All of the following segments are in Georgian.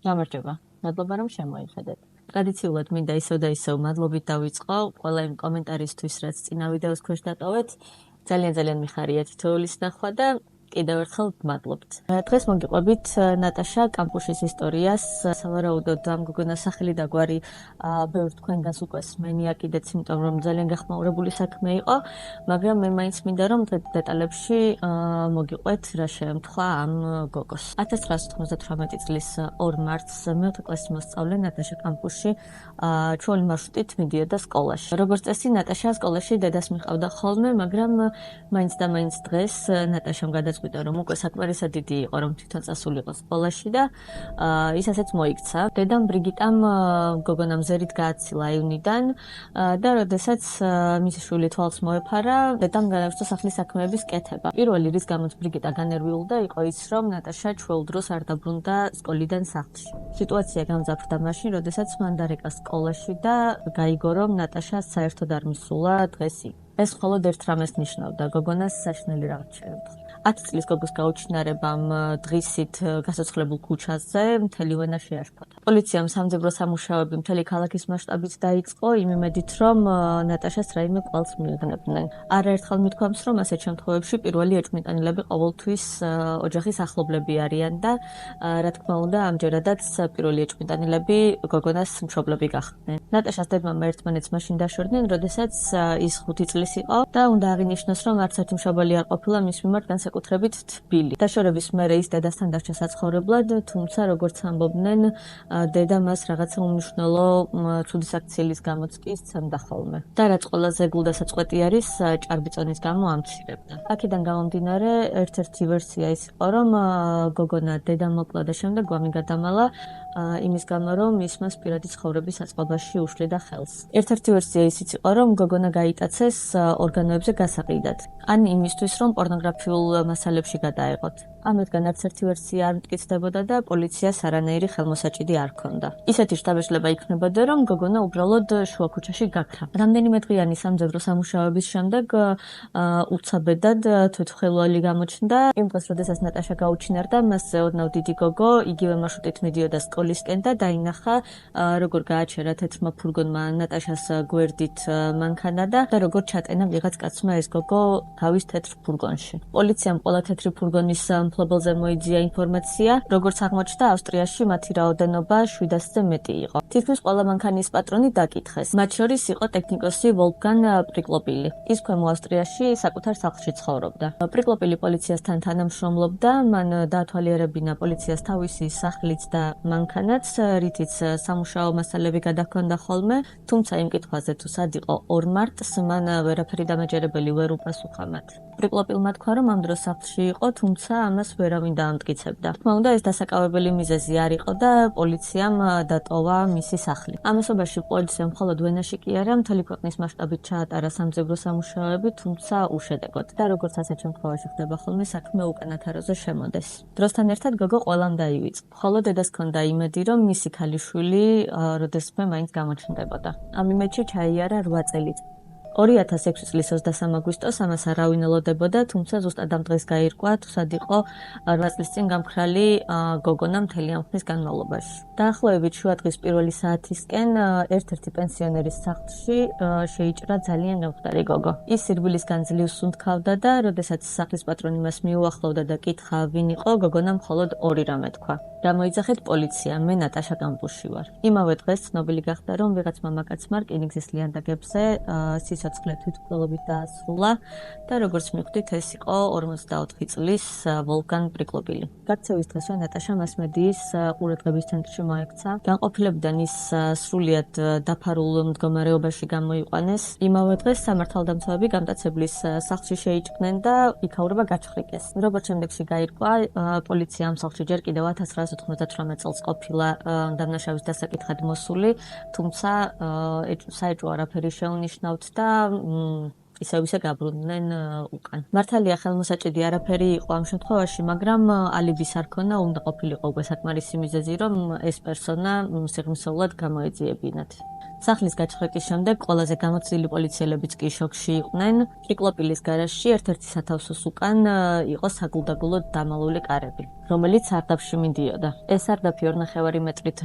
გამარჯობა. მადლობა რომ შემოიხედეთ. ტრადიციულად მინდა ისევ და ისევ მადლობით დავიწყო ყველა იმ კომენტარისთვის, რაც წინა ვიდეოს ქვეშ დატოვეთ. ძალიან მიხარია თითოეულის ნახვა და კიდევ ერთხელ მადლობთ. დღეს მოგიყვებით ნატაშა კამპუშის ისტორიას. სავარაუდოდ ამ გოგონას სახელი და გვარი ბევრ თქვენგანს უკვე სმენია კიდეც, იმიტომ რომ ძალიან გახმაურებული საქმე იყო, მაგრამ მე მაინც მინდა რომ დეტალებში მოგიყვეთ რა შეემთხვა ამ გოგოს. 1998 წლის 2 მარტს მეოთხე კლასის მოსწავლე ნატაშა კამპუში ჩვენი მარშრუტით მიდიოდა სკოლაში. როგორც წესი, ნატაშა სკოლაში დედას მიყავდა ხოლმე, მაგრამ მაინც და მაინც დღეს ნატაშამ გადაწყვიტა, რომ უკვე საკმარისად დიდი იყო, რომ თვითონ წასულიყო სკოლაში და ის ასეც მოიქცა. დედამ ბრიგიტამ გოგონამ ზერით გააცილა აივნიდან და როდესაც მისი შვილი თვალს მოეფარა, დედამ განავრცო სახლის საქმეების კეთება. პირველი რის გამოც ბრიგიტა განერვიულდა იყო ის, რომ ნატაშა ჩვეულ დროს არ დაბრუნდა სკოლიდან სახლში. სიტუაცია გამძაფრდა მაშინ, როდესაც მან დარეკა სკოლაში და გაიგო, რომ ნატაშა საერთოდ არ მისულა დღეს იქ. ეს მხოლოდ ერთ რამეს ნიშნავდა, გოგონას საშნელი რაღაც შეემთხვა. 10 წლის გოგოს გაუჩინარებამ დღისით გასაცხლებულ ქუჩაზე მთელი ვენა შეაშფოთა. პოლიციამ სამძებრო სამუშაოები მთელი ქალაქის მასშტაბით დაიწყო, იმ იმედით, რომ ნატაშას რაიმე კვალს მიიღნებდნენ. არაერთხელ მithქვამს, რომ ასეთ შემთხვევებში პირველი ეჭვმიტანილები ყოველთვის ოჯახის ახლობლები არიან და რა თქმა უნდა, ამჯერადაც პირველი ეჭვმიტანილები გოგონას მშობლები გახდნენ. ნატაშას დედმამ ერთმანეთს მაშინ დაშორდნენ, როდესაც ის 5 წლის იყო და უნდა აღინიშნოს, რომ არც ერთი მშობელი არ ყოფილა მის მიმართ განსაკუთრებით თბილი. დაშორების მერე ის დედასთან დარჩა საცხოვრებლად, თუმცა როგორც ამბობდნენ, დედა მას რაღაცა უმნიშვნელო ცუდი საქციელის გამოც კი სცემდა ხოლმე. და რაც ყველაზე გულდასაწყვეტი არის, ჭარბიწონის გამო ამცირებდა. აქედან გამომდინარე, ერთ-ერთი ვერსია ის იყო, რომ გოგონა დედამ მოკლა და შემდეგ გვამი გადამალა იმის გამო, რომ ის მას პირადი ცხოვრების აწყობაში უშლიდა ხელს. ერთ-ერთი ვერსია ისიც იყო, რომ გოგონა გაიტაცეს ორგანოებზე გასაყიდად, ან იმისთვის, რომ პორნოგრაფიულ მასალებში გადაეღოთ. ამეთგან არც ერთი ვერსია არ მტკიცდებოდა და პოლიციას არანაირი ხელმოსაჭიდი არ ჰქონდა. ისეთი შთაბეჭდილება იქნებოდა, რომ გოგონა უბრალოდ შუა ქუჩაში გაქრა. რამდენიმე დღიანი სამძებრო სამუშაოების შემდეგ უცაბედად თვითმხილველი გამოჩნდა. იმ დღეს, როდესაც ნატაშა გაუჩინარდა, მასზე ოდნავ დიდი გოგო იგივე მარშრუტით მიდიოდა სკოლისკენ და დაინახა, როგორ გააჩერა თეთრმა ფურგონმა ნატაშას გვერდით მანქანა და როგორ ჩატენა ვიღაც კაცმა ეს გოგო თავის თეთრ ფურგონში. პოლიციამ ყველა თეთრი ფურგონის მფლობელზე მოიძია ინფორმაცია, როგორც აღმოჩნდა, ავსტრიაში მათი რაოდენობა 700-ზე მეტი იყო. თითქმის ყველა მანქანის პატრონი დაკითხეს. მათ შორის იყო ტექნიკოსი ვოლფგან პრიკლოპილი. ის ქვემო ავსტრიაში საკუთარ სახლში ცხოვრობდა. პრიკლოპილი პოლიციასთან თანამშრომლობდა, მან დაათვალიერებინა პოლიციას თავისი სახლიც და მანქანაც, რითიც სამუშაო მასალები გადაჰქონდა ხოლმე, თუმცა იმ კითხვაზე თუ სად იყო 2 მარტს, მან ვერაფერი დამაჯერებელი ვერ უპასუხა მათ. პრიკლოპილმა თქვა, რომ ამ დროს სახლში იყო, თუმცა ამას ვერავინ დაამტკიცებდა. თქმა უნდა, ეს დასაკავებელი მიზეზი არ იყო და პოლიციამ დატოვა მისი სახლი. ამასობაში პოლიციამ მხოლოდ ვენაში კი არა, მთელი ქვეყნის მასშტაბით ჩაატარა სამძებრო სამუშაოები, თუმცა უშედეგოდ. და როგორც ასეთ შემთხვევაში ხდება ხოლმე, საქმე უკანა თაროზე შემოდეს. დროსთან ერთად გოგო ყველამ დაივიწყა. ხოლო დედას ჰქონდა იმედი, რომ მისი ქალიშვილი როდესმე მაინც გამოჩნდებოდა. ამ იმედში ჩაიარა 8 წელიწადი. 2006 წლის 23 აგვისტოს ამას არავინ ელოდებოდა, თუმცა ზუსტად ამ დღეს გაირკვა, თუ სად იყო 8 წლის წინ გამქრალი გოგონა მთელი ამ ხნის განმავლობაში. დაახლოებით შუა დღის პირველი საათისკენ ერთ-ერთი პენსიონერის სახლში შეიჭრა ძალიან გამხდარი გოგო. ის სირბილისგან ძლივს უნთქავდა და როდესაც სახლის პატრონი მას მიუახლოვდა და კითხა, ვინ იყო, გოგონა მხოლოდ 2 რამე თქვა. გამოიძახეთ პოლიცია, მე ნატაშა კამპუში ვარ. იმავე დღეს ცნობილი გახდა, რომ ვიღაც მამაკაცმა რკინიგზის ლიანდაგებზე სიცოცხლე თვითმკვლელობით დაასრულა და როგორც მივხვდით, ეს იყო 54 წლის ვოლფგან პრიკლოპილი. გაქცევის დღესვე ნატაშა მასმედიის ყურადღების ცენტრში მოექცა. განყოფილებიდან ის სრულიად დაფარულ მდგომარეობაში გამოიყვანეს. იმავე დღეს სამართალდამცავები გამტაცებლის სახლში შეიჭრნენ და იქაურობა გაჩხრიკეს. როგორც შემდეგში გაირკვა, პოლიცია ამ სახლში ჯერ კიდევ 1998 წელს ყოფილა დამნაშავის დასაკითხად მოსული, თუმცა საეჭვო არაფერი შეუნიშნავთ და ისევ გაბრუნდნენ უკან. მართალია ხელმოსაჭიდი არაფერი იყო ამ შემთხვევაში, მაგრამ ალიბის არ ქონა, უნდა ყოფილიყო უკვე საკმარისი მიზეზი, რომ ეს პერსონა სიღრმისეულად გამოეძიებინათ. სახლის გაჩხრიკის შემდეგ ყველაზე გამოცდილი პოლიციელებიც კი შოკში იყვნენ. პრიკლოპილის გარაჟში ერთ-ერთი სათავსოს უკან იყო საგულდაგულოდ დამალული კარები, რომელიც სარდაფში მიდიოდა. ეს სარდაფი 2.5 მეტრით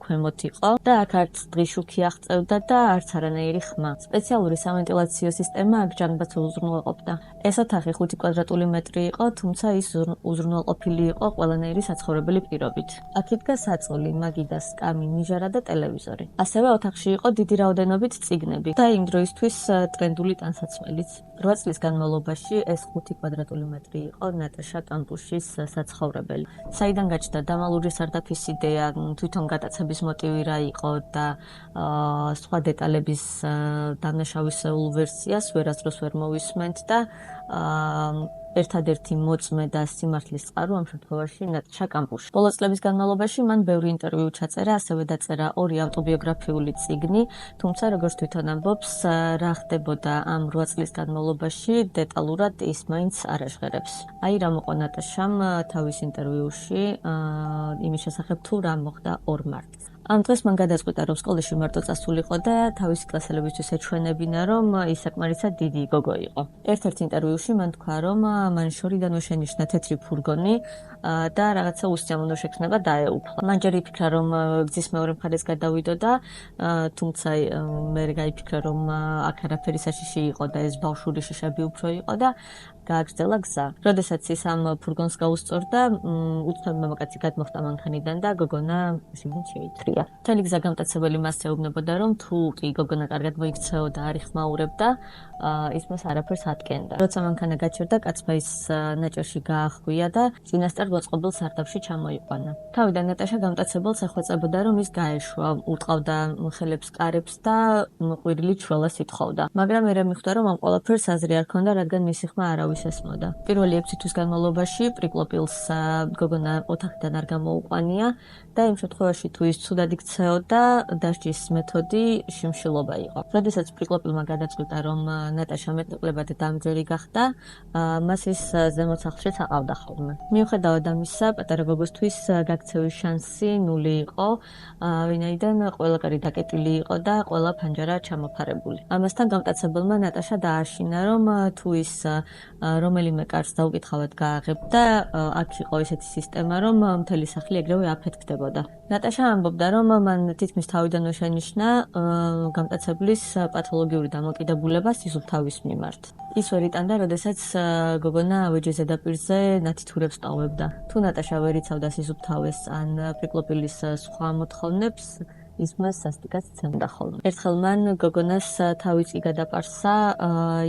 ქვემოთ იყო და აქ არც დღიშუქი აღწევდა და არც არანაირი ხმა. სპეციალური სავენტილაციო სისტემა აქ ჟანგბადს უზრუნველყოფდა. ეს ოთახი 5 კვადრატული მეტრი იყო, თუმცა ის უზრუნველყოფილი იყო ყველანაირი საცხოვრებელი პირობით. აქ იდგა საწოლი, მაგიდა, სკამი, ნიჟარა და ტელევიზორი. ასევე ოთახში იყო დიდი რაოდენობით წიგნები და იმ დროისთვის ტრენდული ტანსაცმელიც. 8 წლის განმავლობაში ეს 5 კვადრატული მეტრი იყო ნატაშა კამპუშის საცხოვრებელი. საიდან გაჩნდა დამალული სარდაფის იდეა, თვითონ გადაცების მოტივი რა იყო და სხვა დეტალების დამნაშავისეულ ვერსიას ვერასდროს ვერ მოვისმენთ და ერთადერთი მოწმე და სიმართლის წყარო ამ შემთხვევაში ნატაშა კამპუში. ბოლო წლების განმავლობაში მან ბევრი ინტერვიუ ჩაწერა, ასევე დაწერა 2 ავტობიოგრაფიული წიგნი, თუმცა როგორც თვითონ ამბობს, რა ხდებოდა ამ 8 წლის განმავლობაში, დეტალურად ის მაინც არ აჟღერებს. აი რა მოყვა ნატაშამ თავის ინტერვიუში იმის შესახებ თუ რა მოხდა 2 მარტს. ამ დღეს მან გადაწყვიტა, რომ სკოლაში მარტო წასულიყო და თავისი კლასელებისთვის ეჩვენებინა, რომ ის საკმარისად დიდი გოგო იყო. ერთ-ერთ ინტერვიუში მან თქვა, რომ მან შორიდანვე შენიშნა თეთრი ფურგონი და რაღაცა უსიამოვნო შექმნება დაეუფლა. მან ჯერ იფიქრა, რომ გზის მეორე მხარეს გადავიდო და თუმცა მე გაიფიქრა, რომ აქ არაფერი საშიში იყო და ეს ბავშვური შიშები უფრო იყო და გააგრძელა გზა. როდესაც ის ამ ფურგონს გაუსწორდა, უცნობი მამაკაცი გადმოხტა მანქანიდან და გოგონა შიგნით შეითრია. მთელი გზა გამტაცებელი მას ეუბნებოდა, რომ თუ კი გოგონა კარგად მოიქცეოდა, არ იხმაურებდა, ის მას არაფერს ატკენდა. როცა მანქანა გაჩერდა, კაცმა ის ნაჭერში გაახვია და წინასწარ მოწყობილ სარდაფში ჩამოიყვანა. თავიდან ნატაშა გამტაცებელს ეხვეწებოდა, რომ ის გაეშვა, უტყავდა ხელებს კარებს და ყვირილით შველას ითხოვდა. მაგრამ ერე მიხვდა, რომ ამ ყველაფერს აზრი არ ჰქონდა, რადგან მისი ხმა არავის ესმოდა. პირველი 6 თვის განმავლობაში პრიკლოპილს გოგონა ოთახიდან არ გამოუყვანია და იმ შემთხვევაში თუ ის ცუდად იქცეოდა, დასჯის მეთოდი შიმშილობა იყო. როდესაც პრიკლოპილმა გადაწყვიტა, რომ ნატაშა მეტნაკლებად დამჯერი გახდა, მას ის ზემოთ სახლშიც აყავდა ხოლმე. მიუხედავად ამისა, პატარა გოგოსთვის გაქცევის შანსი ნული იყო, ვინაიდან ყველა კარი დაკეტილი იყო და ყველა ფანჯარა ჩამოფარებული. ამასთან გამტაცებელმა ნატაშა დააშინა, რომ თუ ის რომელიმე კარს დაუკითხავად გააღებდა, აქ იყო ესეთი სისტემა, რომ მთელი სახლი ეგრევე აფეთქდებოდა. ნატაშა ამბობდა, რომ მან თითქმის თავიდანვე შენიშნა გამტაცებლის პათოლოგიური დამოკიდებულება სიზუფთავის მიმართ. ის ვერ იტანდა, როდესაც გოგონა ავეჯის ზედაპირზე ნათითურებს ტოვებდა. თუ ნატაშა ვერ იცავდა სიზუფთავეს ან პრიკლოპილის სხვა მოთხოვნებს, ის მას სასტიკად სცემდა ხოლმე. ერთხელ მან გოგონას თავიც კი გადაპარსა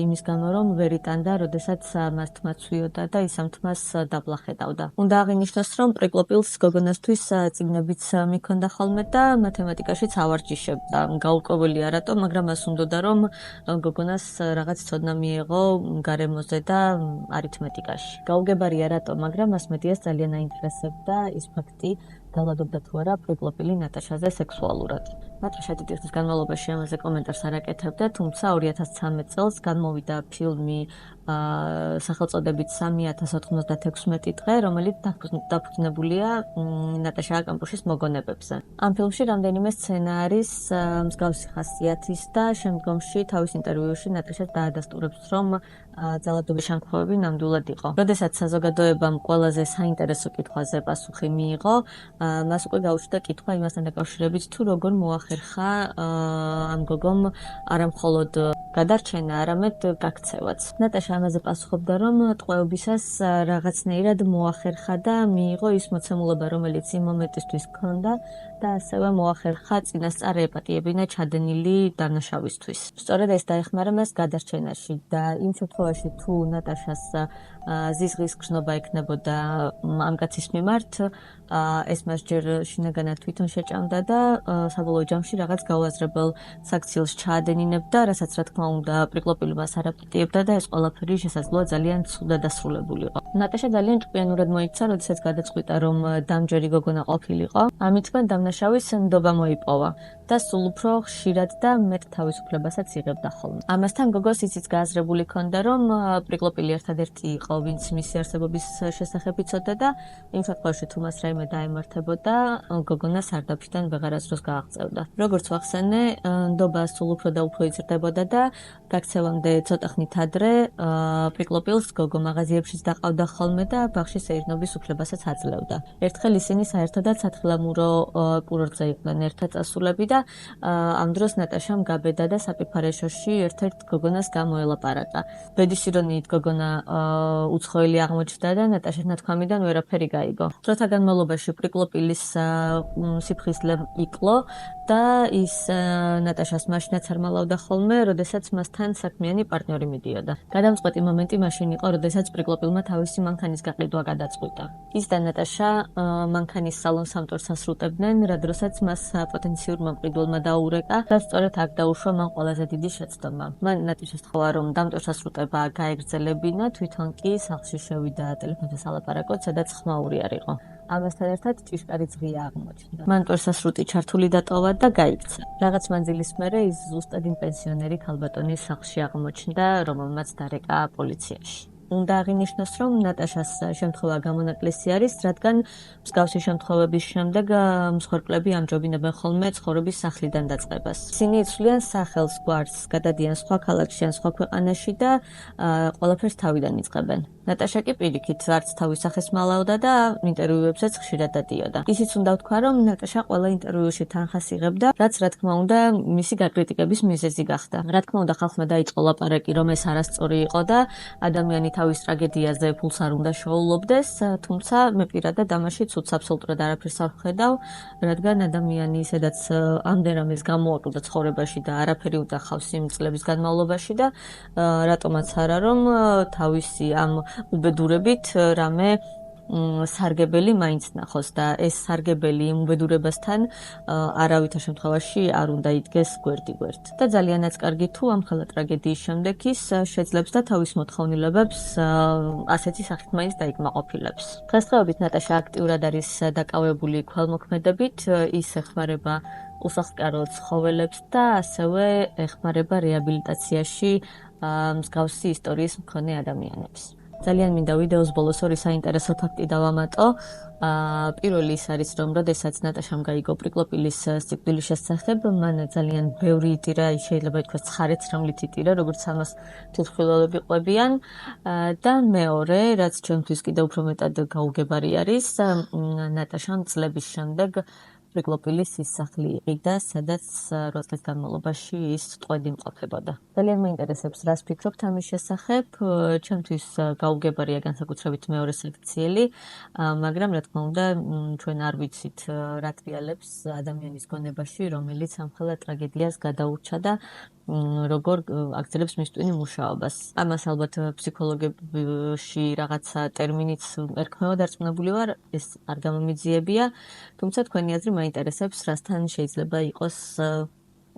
იმის გამო, რომ ვერ იტანდა, როდესაც მას თმა ცვიოდა და ის ამ თმას დაბლახედავდა. უნდა აღინიშნოს, რომ პრიკლოპილს გოგონასთვის წიგნებიც მიქონდა ხოლმე და მათემატიკაშიც ავარჯიშებდა. გაურკვეველია რატომ, მაგრამ მას უნდოდა, რომ გოგონას რაღაც ცოდნა მიეღო გარემოზე და არითმეტიკაში. გაუგებარია რატომ, მაგრამ მას მედიას ძალიან აინტერესებდა ის ფაქტი, გალადობდა თუ არა პრიკლოპილი ნატაშაზე სექსუალურად. ნატაშა დიდი ხნის განმავლობაში ამაზე კომენტარს არ აკეთებდა, თუმცა 2013 წელს განმოვიდა ფილმი სახელწოდებით 3096 დღე, რომელიც დაფუძნებულია ნატაშა კამპუშის მოგონებებზე. ამ ფილმში რამდენიმე სცენა არის მსგავსი ხასიათის და შემდგომში თავის ინტერვიუში ნატაშა დაადასტურებს, რომ ძალადობის შემთხვევები ნამდვილად იყო. როდესაც საზოგადოებამ ყველაზე საინტერესო კითხვაზე პასუხი მიიღო, მას უკვე გაუჩნდა კითხვა იმასთან დაკავშირებით, თუ როგორ მოახერხა ამ გოგომ არა მხოლოდ გადარჩენა, არამედ გაქცევაც. ნატაშა ამაზე პასუხობდა, რომ ტყვეობისას რაღაცნაირად მოახერხა და მიიღო ის მოცემულობა, რომელიც იმ მომენტისთვის ჰქონდა და ასევე მოახერხა წინასწარ ეპატიებინა ჩადენილი დანაშავისთვის. სწორედ ეს დაეხმარა მას გადარჩენაში და იმ შემთხვევაში თუ ნატაშას ზიზღის გრძნობა ექნებოდა ამ კაცის მიმართ, ეს მას ჯერ შინაგანად თვითონ შეჭამდა და საბოლოო ჯამში რაღაც გაუაზრებელ საქციელს ჩაადენინებდა, რასაც რა თქმა უნდა პრიკლოპილი მას არ აპატიებდა და ეს ყველაფერი შესაძლოა ძალიან ცუდად დასრულებულიყო. ნატაშა ძალიან ჭკვიანურად მოიქცა, როდესაც გადაწყვიტა, რომ დამჯერი გოგონა ყოფილიყო. ამით მან დამნაშავის ნდობა მოიპოვა და სულ უფრო ხშირად და მეტ თავისუფლებასაც იღებდა ხოლმე. ამასთან გოგოს ისიც გააზრებული ჰქონდა, რომ პრიკლოპილი ერთადერთი იყო, ვინც მისი არსებობის შესახებ იცოდა და იმ შემთხვევაში თუ მას რაიმე დაემართებოდა, გოგონა სარდაფიდან ვეღარასდროს გააღწევდა. როგორც ვახსენე, ნდობა სულ უფრო და უფრო იზრდებოდა და გაქცევამდე ცოტა ხნით ადრე პრიკლოპილს გოგო მაღაზიებშიც დაყავდა ხოლმე და ბაღში სეირნობის უფლებასაც აძლევდა. ერთხელ ისინი საერთოდაც სათხილამურო კურორტზე იყვნენ ერთად წასულები და ამ დროს ნატაშამ გაბედა და საპირფარეშოში ერთ-ერთ გოგონას გამოელაპარაკა. ბედის ირონიით გოგონა უცხოელი აღმოჩნდა და ნატაშას ნათქვამიდან ვერაფერი გაიგო. დროთა განმავლობაში პრიკლოპილის სიფხიზლე იკლო და ის ნატაშას მაშინაც არ მალავდა ხოლმე, როდესაც მასთან საქმიანი პარტნიორი მიდიოდა. გადამწყვეტი მომენტი მაშინ იყო, როდესაც პრიკლოპილმა თავისი მანქანის გაყიდვა გადაწყვიტა. ის და ნატაშა მანქანის სალონს სამწორს ასრულებდნენ, რა დროსაც მას პოტენციურმა მყიდველმა დაურეკა და სწორედ აქ დაუშვა მან ყველაზე დიდი შეცდომა. მან ნატაშას თქვა, რომ დამწორს ასრულება გაეგრძელებინა, თვითონ კი სახლში შევიდა ტელეფონზე სალაპარაკოდ, სადაც ხმაური არ იყო. ამასთან ერთად ჭიშკარი ძღია აღმოჩნდა. მან ტორსასრუტი ჩართული დატოვა და გაიქცა. რაღაც მანძილის მერე ის ზუსტად იმ პენსიონერი ქალბატონის სახლში აღმოჩნდა, რომელმაც დარეკა პოლიციაში. უნდა აღინიშნოს, რომ ნატაშას შემთხვევა გამონაკლისი არის, რადგან მსგავსი შემთხვევების შემდეგ მსხვერპლები ამჯობინებენ ხოლმე ცხოვრების სახლიდან დაწყებას. ისინი იცვლიან სახელს, გვარს, გადადიან სხვა ქალაქში ან სხვა ქვეყანაში და ყველაფერს თავიდან იწყებენ. ნატაშა კი პირიქით არც თავის სახეს მალავდა და ინტერვიუებზეც ხშირად დადიოდა. ისიც უნდა ვთქვა, რომ ნატაშა ყველა ინტერვიუში თანხას იღებდა, რაც რა თქმა უნდა მისი გაკრიტიკების მიზეზი გახდა. რა თქმა უნდა ხალხმა დაიწყო ლაპარაკი, რომ ეს არასწორი იყო და ადამიანი თავის ტრაგედიაზე ფულს არ უნდა შოულობდეს, თუმცა მე პირადად ამაში ცუდს აბსოლუტურად არაფერს არ ვხედავ, რადგან ადამიანი სადაც ამდენრამეს გამოაკლდა ცხოვრებაში და არაფერი უტახავს იმ წლების განმავლობაში და რატომაც არა რომ თავისი ამ უბედურებით რამე სარგებელი მაინც ნახოს და ეს სარგებელი იმ უბედურებასთან არავითარ შემთხვევაში არ უნდა იდგეს გვერდ-გვერდ. და ძალიანაც კარგი თუ ამ ხელა ტრაგედიის შემდეგ ის შეძლებს და თავის მოთხოვნილებებს ასეთი სახით მაინც დაიკმაყოფილებს. დღესდღეობით ნატაშა აქტიურად არის დაკავებული ქველმოქმედებით, ის ეხმარება უსახლკარო ცხოველებს და ასევე ეხმარება რეაბილიტაციაში მსგავსი ისტორიის მქონე ადამიანებს. ძალიან მინდა ვიდეოს ბოლოს ორი საინტერესო ფაქტი დავამატო. პირველი ის არის, რომ როდესაც ნატაშამ გაიგო პრიკლოპილის სიკვდილის შესახებ, მან ძალიან ბევრი იტირა, შეიძლება ითქვას ცხარე-ცრემლით იტირა, როგორც ამას თვითმხილველები ყვებიან. და მეორე, რაც ჩვენთვის კიდევ უფრო მეტად გაუგებარი არის, ნატაშამ წლების შემდეგ პრიკლოპილის ის სახლი იყიდა, სადაც 8 წლის განმავლობაში ის ტყვედ იმყოფებოდა. ძალიან მეინტერესებს, რას ფიქრობთ ამის შესახებ. ჩემთვის გაუგებარია განსაკუთრებით მეორე სექციელი, მაგრამ რა თქმა უნდა, ჩვენ არ ვიცით რა ტრიალებს ადამიანის გონებაში, რომელიც ამხელა ტრაგედიას გადაურჩა და როგორ აგრძელებს მის ტვინი მუშაობას. ამას ალბათ ფსიქოლოგებში რაღაცა ტერმინიც ერქმევა დარწმუნებული ვარ, ეს არ გამომიძიებია, თუმცა თქვენი აზრი მაინტერესებს, რასთან შეიძლება იყოს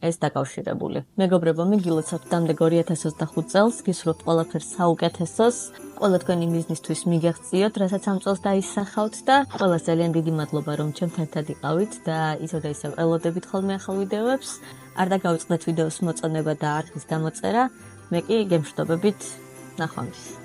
ეს დაკავშირებული. მეგობრებო, მიგილოცავთ დამდეგ 2025 წელს, გისურვებთ ყველაფერს საუკეთესოს, ყველა თქვენი მიზნისთვის მიგეღწიოთ, რასაც ამ წელს დაისახავთ და ყველას ძალიან დიდი მადლობა, რომ ჩემთან ერთად იყავით და ისევ და ისევ ელოდებით ხოლმე ახალ ვიდეოებს. არ დაგავიწყდეთ ვიდეოს მოწონება და არხის გამოწერა, მე კი გემშვიდობებით ნახვამდის.